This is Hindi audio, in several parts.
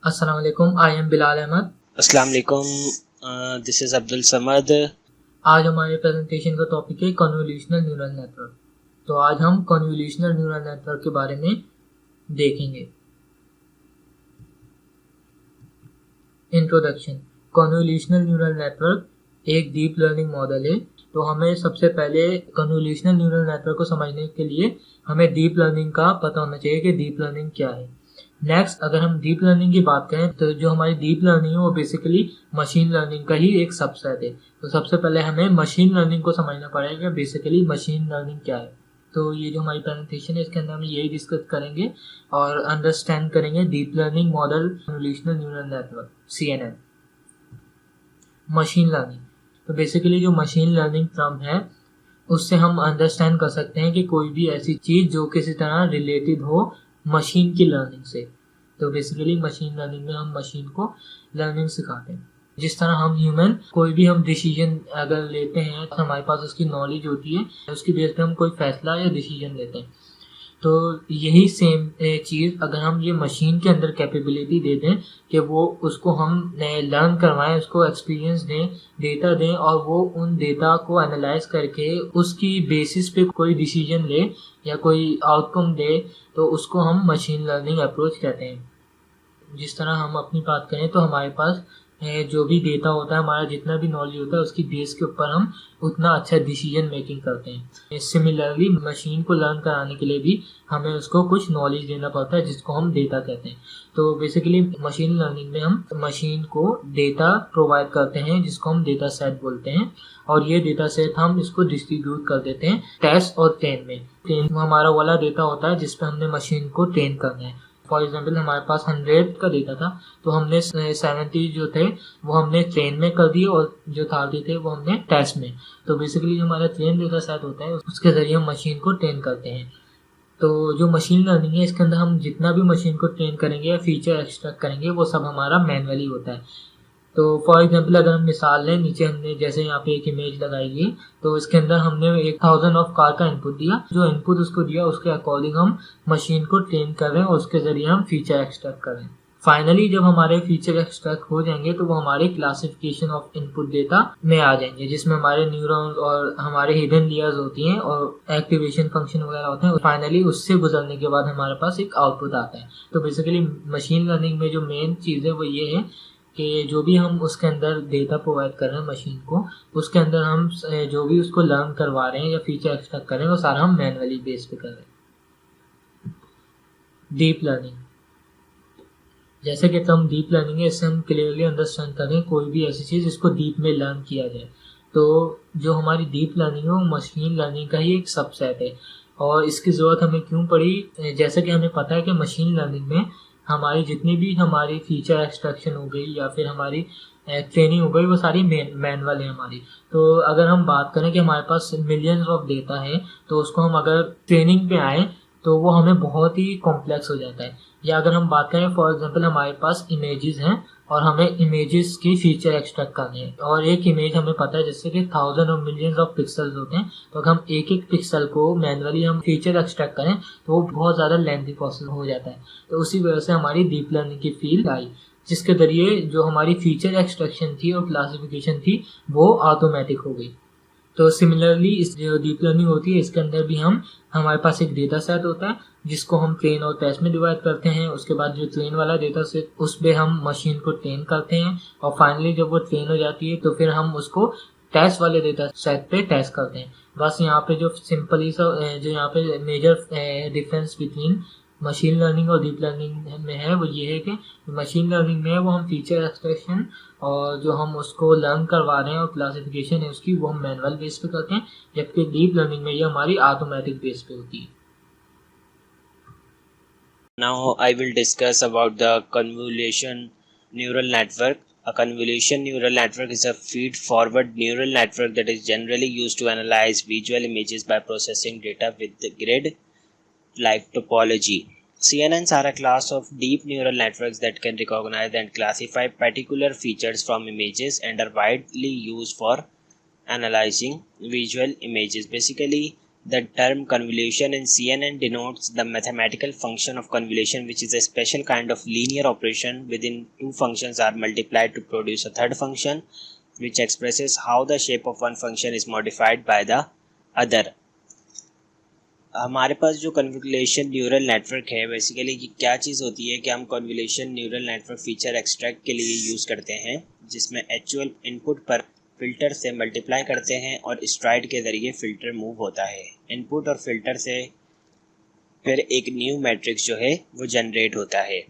अस्सलाम वालेकुम, आई एम बिलाल अहमद। अस्सलाम वालेकुम, दिस इज़ अब्दुल समद। आज हमारे प्रेजेंटेशन का टॉपिक है कन्वोल्यूशनल न्यूरल नेटवर्क। तो आज हम कन्वोल्यूशनल न्यूरल नेटवर्क के बारे में देखेंगे। इंट्रोडक्शन। कन्वोल्यूशनल न्यूरल नेटवर्क एक डीप लर्निंग मॉडल है। तो हमें सबसे पहले कन्वोल्यूशनल न्यूरल नेटवर्क को समझने के लिए हमें डीप लर्निंग का पता होना चाहिए कि डीप लर्निंग क्या है। नेक्स्ट, अगर हम डीप लर्निंग की बात करें तो जो हमारी डीप लर्निंग है वो बेसिकली मशीन लर्निंग का ही एक सबसेट है। तो सबसे पहले हमें मशीन लर्निंग को समझना पड़ेगा, बेसिकली मशीन लर्निंग क्या है। तो ये जो हमारी प्रेजेंटेशन है इसके अंदर हम यही डिस्कस करेंगे और अंडरस्टैंड करेंगे deep learning model convolutional neural network CNN। Machine learning, तो बेसिकली जो मशीन लर्निंग टर्म है उससे हम अंडरस्टैंड कर सकते हैं कि कोई भी ऐसी चीज़ जो किसी तरह रिलेटेड हो मशीन की लर्निंग से। तो बेसिकली मशीन लर्निंग में हम मशीन को लर्निंग सिखाते हैं। जिस तरह हम ह्यूमन कोई भी हम डिसीजन अगर लेते हैं तो हमारे पास उसकी नॉलेज होती है, उसकी बेस पे हम कोई फैसला या डिसीजन लेते हैं। तो यही सेम चीज़ अगर हम ये मशीन के अंदर कैपेबिलिटी दे दें कि वो उसको हम लर्न करवाएं, उसको एक्सपीरियंस दें, डेटा दें और वो उन डेटा को एनालाइज करके उसकी बेसिस पे कोई डिसीजन ले या कोई आउटकम दे, तो उसको हम मशीन लर्निंग अप्रोच कहते हैं। जिस तरह हम अपनी बात करें तो हमारे पास जो भी डेटा होता है, हमारा जितना भी नॉलेज होता है, उसकी बेस के ऊपर हम उतना अच्छा डिसीजन मेकिंग करते हैं। सिमिलरली मशीन को लर्न कराने के लिए भी हमें उसको कुछ नॉलेज देना पड़ता है जिसको हम डेटा कहते हैं। तो बेसिकली मशीन लर्निंग में हम मशीन को डेटा प्रोवाइड करते हैं जिसको हम डेटा सेट बोलते हैं, और ये डेटा सेट हम इसको डिस्ट्रीब्यूट कर देते हैं टेस्ट और ट्रेन में। ट्रेन हमारा वाला डेटा होता है जिसपे हमने मशीन को ट्रेन करना है। फॉर एग्जाम्पल हमारे पास 100 का डेटा था, तो हमने 70 जो थे वो हमने ट्रेन में कर दिए और जो 30 थे वो हमने टेस्ट में। तो बेसिकली जो हमारा ट्रेन डेटा सेट होता है उसके ज़रिए हम मशीन को ट्रेन करते हैं। तो जो मशीन लर्निंग है इसके अंदर हम जितना भी मशीन को ट्रेन करेंगे या फीचर एक्सट्रैक्ट करेंगे वो सब हमारा मैनुअली होता है। तो फॉर एग्जाम्पल अगर हम मिसाल लें, नीचे हमने जैसे यहाँ पे एक इमेज लगाई है, तो इसके अंदर हमने 1000 ऑफ कार का इनपुट दिया। जो इनपुट उसको दिया उसके अकॉर्डिंग हम मशीन को ट्रेन कर रहे हैं और उसके ज़रिए हम फीचर एक्सट्रैक्ट कर रहे हैं। फाइनली जब हमारे फीचर एक्सट्रैक्ट हो जाएंगे तो वो हमारे क्लासिफिकेशन ऑफ इनपुट डेटा में आ जाएंगे, जिसमें हमारे न्यूरॉन्स और हमारे हिडन लेयर्स होती हैं और एक्टिवेशन फंक्शन वगैरह होते हैं। फाइनली उससे गुजरने के बाद हमारे पास एक आउटपुट आता है। तो बेसिकली मशीन लर्निंग में जो मेन चीज़ है वो ये है कि जो भी हम उसके अंदर डेटा प्रोवाइड कर रहे हैं मशीन को, उसके अंदर हम जो भी उसको लर्न करवा रहे हैं या फीचर एक्सट्रैक्ट कर रहे हैं वो सारा हम मैनुअली बेस पे कर रहे हैं। डीप लर्निंग, जैसे कि टर्म डीप लर्निंग है, इससे हम क्लियरली अंडरस्टैंड करें कोई भी ऐसी चीज़ जिसको डीप में लर्न किया जाए। तो जो हमारी डीप लर्निंग है वो मशीन लर्निंग का ही एक सबसेट है। और इसकी ज़रूरत हमें क्यों पड़ी? जैसे कि हमें पता है कि मशीन लर्निंग में हमारी जितनी भी हमारी फीचर एक्सट्रैक्शन हो गई या फिर हमारी ट्रेनिंग हो गई वो सारी मैनुअल है हमारी। तो अगर हम बात करें कि हमारे पास मिलियंस ऑफ डेटा है, तो उसको हम अगर ट्रेनिंग पे आए तो वो हमें बहुत ही कॉम्प्लेक्स हो जाता है। या अगर हम बात करें फॉर एग्जांपल हमारे पास इमेजेस हैं और हमें इमेजेस की फीचर एक्सट्रैक्ट करनी है, और एक इमेज हमें पता है जैसे कि 1000 और मिलियंस ऑफ पिक्सल्स होते हैं, तो अगर हम एक एक पिक्सल को मैनुअली हम फीचर एक्सट्रैक्ट करें तो वो बहुत ज़्यादा लेंथी प्रोसेस हो जाता है। तो उसी वजह से हमारी डीप लर्निंग की फील्ड आई, जिसके जरिए जो हमारी फीचर एक्सट्रैक्शन थी और क्लासिफिकेशन थी वो ऑटोमेटिक हो गई। तो सिमिलरली इस जो डीप लर्निंग होती है इसके अंदर भी हमारे पास एक डेटा सेट होता है जिसको हम ट्रेन और टेस्ट में डिवाइड करते हैं। उसके बाद जो ट्रेन वाला डेटा सेट उस पर हम मशीन को ट्रेन करते हैं और फाइनली जब वो ट्रेन हो जाती है तो फिर हम उसको टेस्ट वाले डेटा सेट पे टेस्ट करते हैं। बस यहाँ पे जो सिंपली सा जो यहाँ पे major difference between machine learning और डीप लर्निंग में है वो ये है कि मशीन लर्निंग में है वो हम फीचर एक्सट्रैक्शन और जो हम उसको लर्न करवा रहे हैं और क्लासिफिकेशन है उसकी वो हम मैनुअल बेस पे करते हैं, जबकि डीप लर्निंग में ये हमारी ऑटोमेटिक बेस पे होती है। Now I will discuss about the convolution neural network. A convolution neural network is a feed-forward neural network that is generally used to analyze visual images by processing data with the grid-like topology. CNNs are a class of deep neural networks that can recognize and classify particular features from images and are widely used for analyzing visual images. Basically, The term convolution in CNN denotes the mathematical function of convolution, which is a special kind of linear operation within two functions are multiplied to produce a third function, which expresses how the shape of one function is modified by the other. हमारे पास जो कन्वोल्यूशन न्यूरल नेटवर्क है, बेसिकली ये क्या चीज़ होती है कि हम convolution neural network feature extract के लिए यूज़ करते हैं, जिसमें एक्चुअल इनपुट पर फिल्टर से मल्टीप्लाई करते हैं और स्ट्राइड के ज़रिए फ़िल्टर मूव होता है। इनपुट और फिल्टर से फिर एक न्यू मैट्रिक्स जो है वो जनरेट होता है।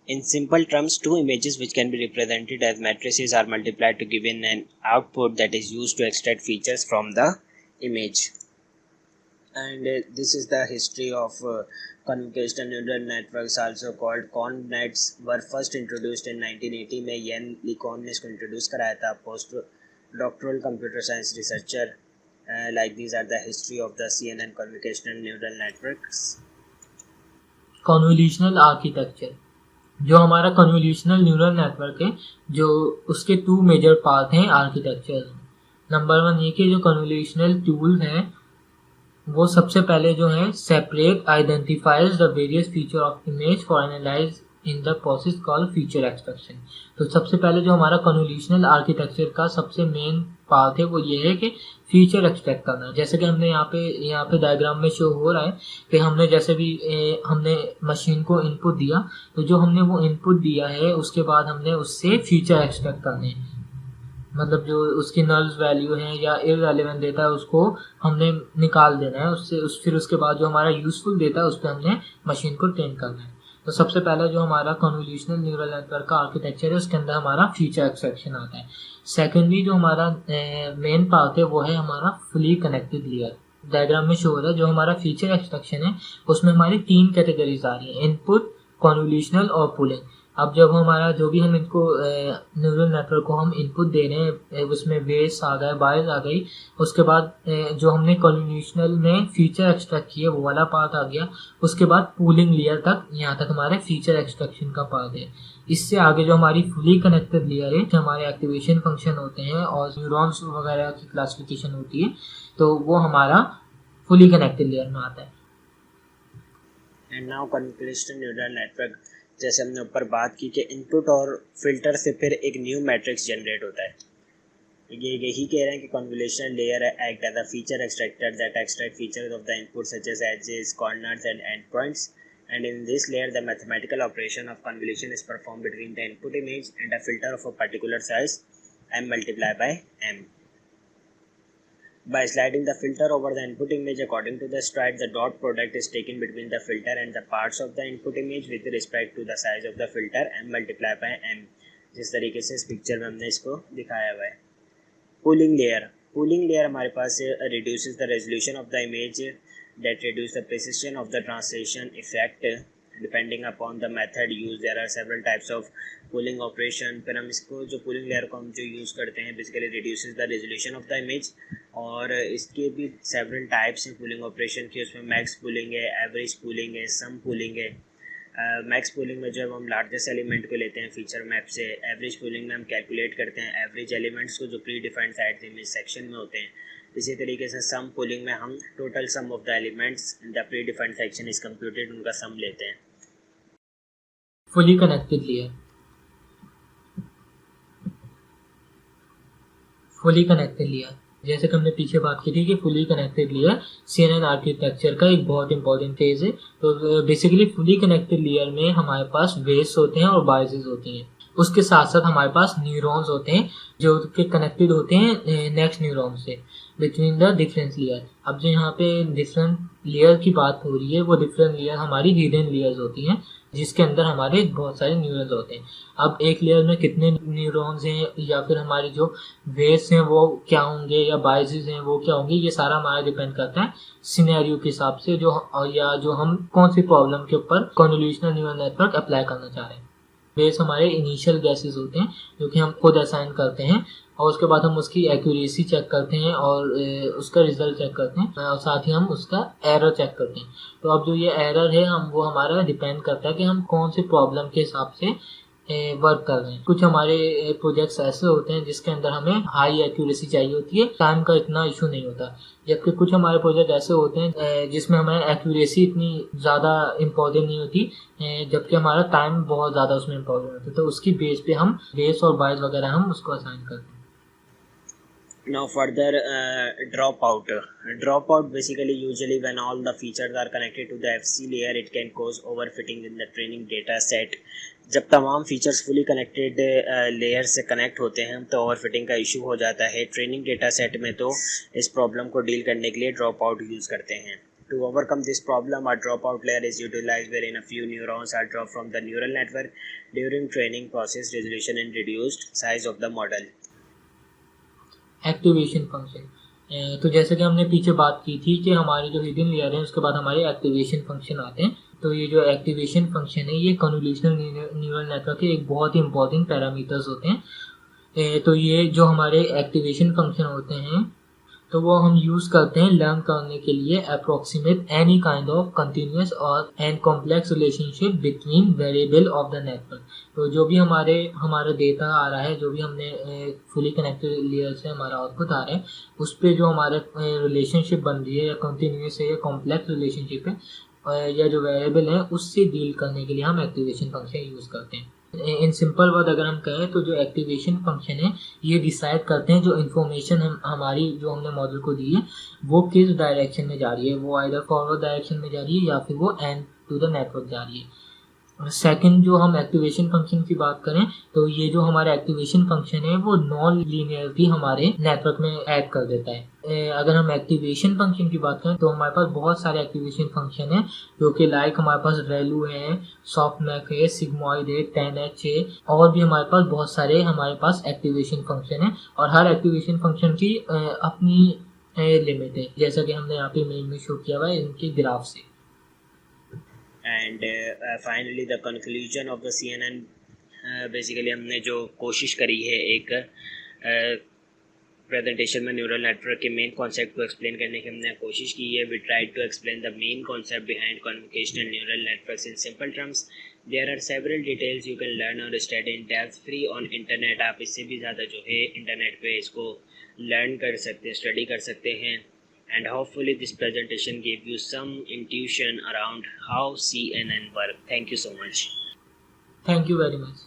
In simple terms, two images which can be represented as matrices are multiplied to give in an output that is used to extract features from the image. And this is the history of convolutional neural networks, also called ConvNets, were first introduced in 1980 में येन लिकॉन ने इसको इंट्रोड्यूस कराया था, post doctoral computer science researcher. Like these are the history of the CNN convolutional neural networks. Convolutional architecture, जो हमारा कन्वोल्यूशनल न्यूरल नेटवर्क है, जो उसके टू मेजर पार्ट हैं आर्किटेक्चर। नंबर 1 ये कि जो कन्वोल्यूशनल टूल है वो सबसे पहले जो है separate identifies the various feature of image for analyse in the process called feature extraction. तो सबसे पहले जो हमारा कन्वोल्यूशनल आर्किटेक्चर का सबसे मेन पार्ट है वो ये है कि फीचर एक्सट्रैक्ट करना। जैसे कि हमने यहाँ पे डायग्राम में शो हो रहा है कि हमने जैसे भी हमने मशीन को इनपुट दिया, तो जो हमने वो इनपुट दिया है उसके बाद हमने उससे फीचर एक्सट्रैक्ट करने हैं, मतलब जो उसकी नल्स वैल्यू है या इररेलेवेंट डेटा है उसको हमने निकाल देना है फिर उसके बाद जो हमारा यूजफुल डेटा है उस पर हमने मशीन को ट्रेन करना है। तो सबसे पहले जो हमारा कन्वोल्यूशनल न्यूरल नेटवर्क का आर्किटेक्चर है उसके अंदर हमारा फीचर एक्सट्रैक्शन आता है। सेकेंडली जो हमारा मेन पार्ट है वो है हमारा फुली कनेक्टेड लेयर। डायग्राम में शो हो रहा है जो हमारा फीचर एक्सट्रैक्शन है उसमें हमारी 3 कैटेगरीज आ रही है, इनपुट, कन्वोल्यूशनल और पुलिंग। अब जब हमारा जो भी हम इनको न्यूरल नेटवर्क को हम इनपुट दे रहे हैं उसमें वेट्स आ गए, बायस आ गई, उसके बाद जो हमने कन्वोल्यूशनल में फीचर एक्सट्रैक्ट किए वो वाला पार्ट आ गया, उसके बाद पूलिंग लेयर तक, यहाँ तक हमारे फीचर एक्सट्रैक्शन का पार्ट है। इससे आगे जो हमारी फुली कनेक्टेड लेयर है, हमारे एक्टिवेशन फंक्शन होते हैं और न्यूरॉन्स वगैरह की क्लासिफिकेशन होती है, तो वो हमारा फुली कनेक्टेड लेयर में आता है। And now convolutional neural network, जैसे हमने ऊपर बात की कि इनपुट और फिल्टर से फिर एक न्यू मैट्रिक्स जनरेट होता है। ये यही कह रहे हैं कि convolutional layer act as a feature extractor that extract features of the input such as edges, corners and and points, and in this layer the mathematical operation of convolution is performed between the input image and a filter of a particular size m multiplied by m. By sliding the filter over the input image according to the stride, the dot product is taken between the filter and the parts of the input image with respect to the size of the filter m multiplied by m, जिस तरीके से इस पिक्चर में हमने इसको दिखाया हुआ है। पूलिंग लेयर हमारे पास reduces the resolution of the image that reduce the precision of the translation effect depending upon the method used. There are several types of pooling operation. फिर हम इसको जो pooling layer को हम जो यूज़ करते हैं basically reduces the resolution of the image, और इसके भी several types हैं pooling operation की। उसमें max pooling है, average pooling है, sum pooling है। मैक्स पूलिंग में जब हम लार्जेस्ट एलिमेंट को लेते हैं फीचर मैप से, एवरेज पूलिंग में हम कैलकुलेट करते हैं एवरेज एलिमेंट्स को जो pre defined side image section में होते हैं। इसी तरीके से सम पूलिंग में हम total sum of the elements in the pre defined section is computed, उनका सम लेते हैं। फुली कनेक्टेड लेयर, जैसे कि हमने पीछे बात की थी कि fully connected layer CNN architecture का एक बहुत इंपॉर्टेंट फेज है। तो बेसिकली फुली कनेक्टेड लेयर में हमारे पास वेव्स होते हैं और बायसेस होती हैं, उसके साथ साथ हमारे पास न्यूरॉन्स होते हैं जो कि कनेक्टेड होते हैं नेक्स्ट न्यूरॉन से बिटवीन द डिफरेंट लेयर। अब जो यहाँ पे डिफरेंट लेयर की बात हो रही है वो डिफरेंट लेयर हमारी हिडन लेयर्स होती हैं जिसके अंदर हमारे बहुत सारे न्यूरॉन्स होते हैं। अब एक लेयर में कितने न्यूरॉन्स हैं या फिर हमारे जो वेव्स हैं वो क्या होंगे या बायसेस हैं वो क्या होंगे, ये सारा हमारा डिपेंड करता है सिनेरियो के हिसाब से जो हम कौन सी प्रॉब्लम के ऊपर कन्वोल्यूशनल न्यूरल नेटवर्क अप्लाई करना चाह रहे हैं। वेव्स हमारे इनिशियल गैसेस होते हैं जो कि हम खुद असाइन करते हैं और उसके बाद हम उसकी एक्यूरेसी चेक करते हैं और उसका रिजल्ट चेक करते हैं और साथ ही हम उसका एरर चेक करते हैं। तो अब जो ये एरर है वो हमारा डिपेंड करता है कि हम कौन से प्रॉब्लम के हिसाब से वर्क कर रहे हैं। कुछ हमारे प्रोजेक्ट्स ऐसे होते हैं जिसके अंदर हमें हाई एक्यूरेसी चाहिए होती है, टाइम का इतना इशू नहीं होता, जबकि कुछ हमारे प्रोजेक्ट ऐसे होते हैं जिसमें हमें एक्यूरेसी इतनी ज़्यादा इम्पोर्टेंट नहीं होती, जबकि हमारा टाइम बहुत ज़्यादा उसमें इम्पोर्टेंट होता है। तो उसकी बेस पे हम रेस और बाइस वगैरह हम उसको असाइन करते हैं। Now further, dropout. Dropout basically usually when all the features are connected to the FC layer, it can cause overfitting in the training data set. जब तमाम फीचर्स फुली कनेक्टेड लेयर से कनेक्ट होते हैं तो ओवरफिटिंग का इशू हो जाता है ट्रेनिंग डेटा सेट में। तो इस प्रॉब्लम को डील करने के लिए ड्रॉप आउट यूज़ करते हैं। To overcome this problem, a dropout layer is utilized wherein a few neurons are dropped from the neural network during training process resolution and reduced size of the model. Activation function, तो जैसे कि हमने पीछे बात की थी कि हमारी जो हिडन लेयर है उसके बाद हमारे एक्टिवेशन फंक्शन आते हैं। तो ये जो एक्टिवेशन फंक्शन है ये कन्वोल्यूशनल न्यूरल नेटवर्क के एक बहुत ही इंपॉर्टेंट पैरामीटर्स होते हैं। तो ये जो हमारे एक्टिवेशन फंक्शन होते हैं तो वो हम यूज़ करते हैं लर्न करने के लिए approximate any kind of continuous और and complex relationship between variable of the network. तो जो भी हमारा डेटा आ रहा है, जो भी हमने फुली कनेक्टेड लेयर से हमारा आउटपुट आ रहा है, उस पर जो हमारे रिलेशनशिप बन रही है या कंटिन्यूस है या कॉम्प्लेक्स रिलेशनशिप है या जो वेरिएबल है उससे डील करने के लिए हम एक्टिवेशन फंक्शन यूज़ करते हैं। इन सिंपल वर्ड अगर हम कहें तो जो एक्टिवेशन फंक्शन है ये डिसाइड करते हैं जो इन्फॉर्मेशन हमारी जो हमने मॉडल को दी है वो किस डायरेक्शन में जा रही है, वो आइदर फॉरवर्ड डायरेक्शन में जा रही है या फिर वो एंड टू द नेटवर्क जा रही है। सेकंड, जो हम एक्टिवेशन फंक्शन की बात करें तो ये जो हमारा एक्टिवेशन फंक्शन है वो नॉन लीनियरिटी हमारे नेटवर्क में ऐड कर देता है। अगर हम एक्टिवेशन फंक्शन की बात करें तो हमारे पास बहुत सारे एक्टिवेशन फंक्शन है जो कि लाइक हमारे पास रेलू है, सॉफ्टमैक है, सिग्मॉइड है, 10H है, और भी हमारे पास बहुत सारे हमारे पास एक्टिवेशन फंक्शन है और हर एक्टिवेशन फंक्शन की अपनी लिमिट है, जैसा कि हमने यहाँ पे इमेज में शो किया हुआ है इनके ग्राफ से। And finally the conclusion of the CNN, basically हमने जो कोशिश करी है एक प्रेजेंटेशन में न्यूरल नेटवर्क के मेन कॉन्सेप्ट को एक्सप्लेन करने की हमने कोशिश की है। We try to explain the main concept behind convolutional neural networks in simple terms. There are several details you can learn और study in depth free on internet. आप इससे भी ज़्यादा जो है इंटरनेट पे इसको लर्न कर सकते हैं, स्टडी कर सकते हैं। And hopefully this presentation gave you some intuition around how CNN work. Thank you so much. Thank you very much.